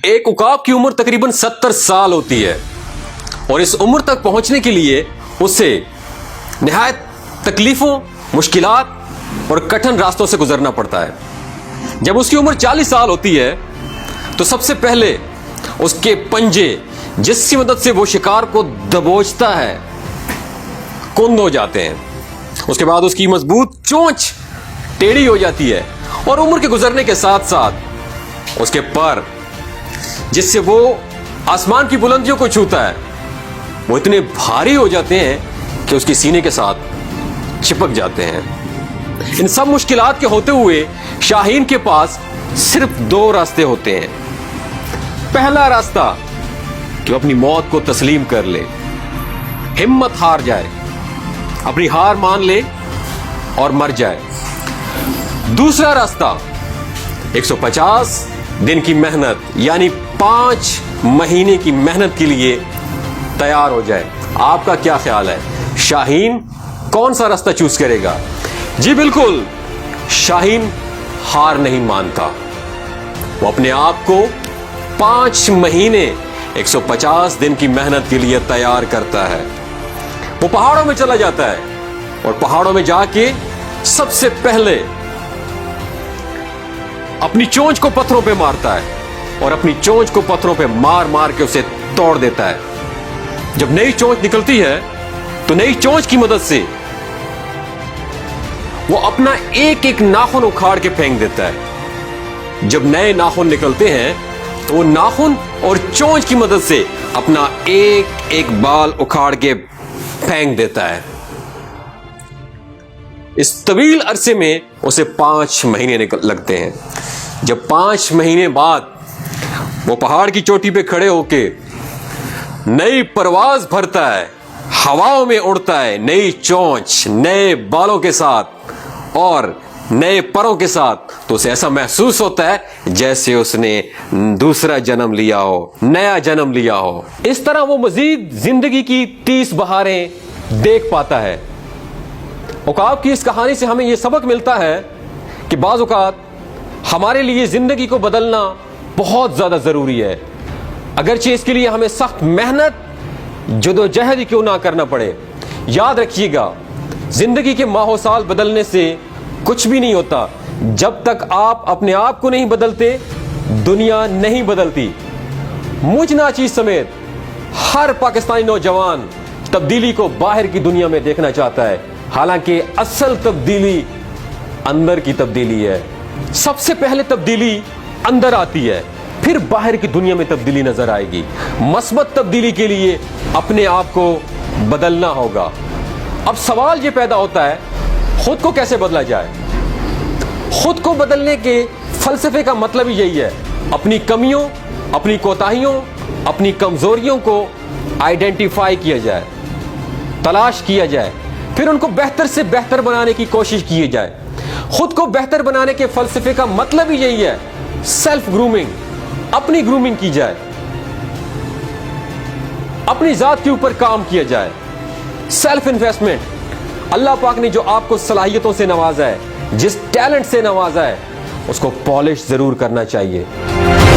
ایک عقاب کی عمر تقریباً 70 سال ہوتی ہے اور اس عمر تک پہنچنے کے لیے اسے نہایت تکلیفوں، مشکلات اور کٹھن راستوں سے گزرنا پڑتا ہے۔ جب اس کی عمر 40 سال ہوتی ہے تو سب سے پہلے اس کے پنجے جس کی مدد سے وہ شکار کو دبوچتا ہے کند ہو جاتے ہیں۔ اس کے بعد اس کی مضبوط چونچ ٹیڑھی ہو جاتی ہے اور عمر کے گزرنے کے ساتھ ساتھ اس کے پر جس سے وہ آسمان کی بلندیوں کو چھوتا ہے وہ اتنے بھاری ہو جاتے ہیں کہ اس کے سینے کے ساتھ چپک جاتے ہیں۔ ان سب مشکلات کے ہوتے ہوئے شاہین کے پاس صرف 2 راستے ہوتے ہیں۔ پہلا راستہ کہ وہ اپنی موت کو تسلیم کر لے، ہمت ہار جائے، اپنی ہار مان لے اور مر جائے۔ دوسرا راستہ 150 دن کی محنت یعنی 5 مہینے کی محنت کے لیے تیار ہو جائے۔ آپ کا کیا خیال ہے، شاہین کون سا راستہ چوز کرے گا؟ جی بالکل، شاہین ہار نہیں مانتا، وہ اپنے آپ کو 5 مہینے 150 دن کی محنت کے لیے تیار کرتا ہے۔ وہ پہاڑوں میں چلا جاتا ہے اور پہاڑوں میں جا کے سب سے پہلے اپنی چونچ کو پتھروں پہ مارتا ہے اور اپنی چونچ کو پتھروں پہ مار مار کے اسے توڑ دیتا ہے۔ جب نئی چونچ نکلتی ہے تو نئی چونچ کی مدد سے وہ اپنا ایک ایک ناخن اکھاڑ کے پھینک دیتا ہے۔ جب نئے ناخن نکلتے ہیں تو وہ ناخن اور چونچ کی مدد سے اپنا ایک ایک بال اکھاڑ کے پھینک دیتا ہے۔ اس طویل عرصے میں اسے 5 مہینے لگتے ہیں۔ جب 5 مہینے بعد وہ پہاڑ کی چوٹی پہ کھڑے ہو کے نئی پرواز بھرتا ہے، ہواؤں میں اڑتا ہے، نئی چونچ، نئے بالوں کے ساتھ اور نئے پروں کے ساتھ، تو اسے ایسا محسوس ہوتا ہے جیسے اس نے دوسرا جنم لیا ہو، نیا جنم لیا ہو۔ اس طرح وہ مزید زندگی کی 30 بہاریں دیکھ پاتا ہے۔ عقاب کی اس کہانی سے ہمیں یہ سبق ملتا ہے کہ بعض اوقات ہمارے لیے زندگی کو بدلنا بہت زیادہ ضروری ہے، اگرچہ اس کے لیے ہمیں سخت محنت جدوجہد کیوں نہ کرنا پڑے۔ یاد رکھیے گا، زندگی کے ماہ و سال بدلنے سے کچھ بھی نہیں ہوتا۔ جب تک آپ اپنے آپ کو نہیں بدلتے دنیا نہیں بدلتی۔ مجھ ناچیز سمیت ہر پاکستانی نوجوان تبدیلی کو باہر کی دنیا میں دیکھنا چاہتا ہے، حالانکہ اصل تبدیلی اندر کی تبدیلی ہے۔ سب سے پہلے تبدیلی اندر آتی ہے، پھر باہر کی دنیا میں تبدیلی نظر آئے گی۔ مثبت تبدیلی کے لیے اپنے آپ کو بدلنا ہوگا۔ اب سوال یہ پیدا ہوتا ہے، خود کو کیسے بدلا جائے؟ خود کو بدلنے کے فلسفے کا مطلب ہی یہی ہے، اپنی کمیوں، اپنی کوتاہیوں، اپنی کمزوریوں کو آئیڈینٹیفائی کیا جائے، تلاش کیا جائے، پھر ان کو بہتر سے بہتر بنانے کی کوشش کی جائے۔ خود کو بہتر بنانے کے فلسفے کا مطلب ہی یہی ہے، سیلف گرومنگ، اپنی گرومنگ کی جائے، اپنی ذات کے اوپر کام کیا جائے، سیلف انویسٹمنٹ۔ اللہ پاک نے جو آپ کو صلاحیتوں سے نوازا ہے، جس ٹیلنٹ سے نوازا ہے، اس کو پالش ضرور کرنا چاہیے۔